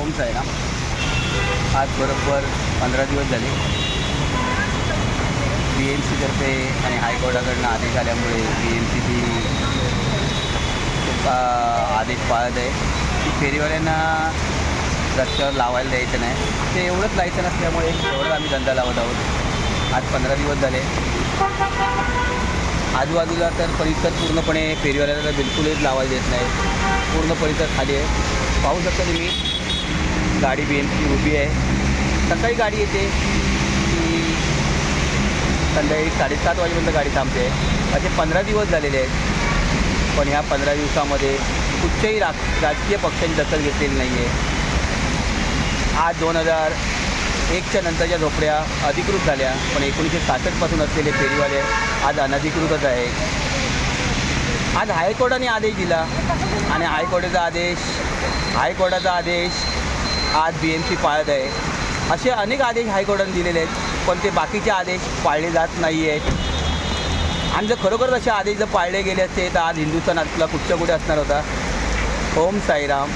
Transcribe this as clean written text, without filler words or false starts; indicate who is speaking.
Speaker 1: ओम साईराम. आज बरोबर 15 दिवस झाले BMCतर्फे आणि हायकोर्टाकडनं आदेश आल्यामुळे BMC ती आदेश पाळत आहे की फेरीवाल्यांना रस्त्यावर लावायला द्यायचं नाही. ते एवढंच लायसन असल्यामुळे एवढंच आम्ही धंदा लावत आहोत. आज 15 दिवस झाले. आजूबाजूला तर परिसर पूर्णपणे फेरीवाल्याला तर बिलकुलच लावायला देत नाही. पूर्ण परिसर खाली आहे. पाहू शकता तुम्ही गाडी BMC उभी आहे. सकाळी गाडी येते की संध्याकाळी 7:30 वाजेपर्यंत गाडी थांबते. असे 15 दिवस झालेले आहेत. पण ह्या 15 दिवसामध्ये कुठच्याही राजकीय पक्षांनी दखल घेतलेली नाही आहे. आज 2001च्या नंतरच्या झोपड्या अधिकृत झाल्या, पण 1966पासून असलेले फेरीवाले आज अनधिकृतच आहेत. आज हायकोर्टाने आदेश दिला आणि हायकोर्टाचा आदेश आज BMC पाळत आहे. असे अनेक आदेश हायकोर्टाने दिलेले आहेत, पण ते बाकीचे आदेश पाळले जात नाही आहेत. आणि जर खरोखर असे आदेश जर पाळले गेले असते तर आज हिंदुस्थानातला कुठच्या कुठे असणार होता. ओम साईराम.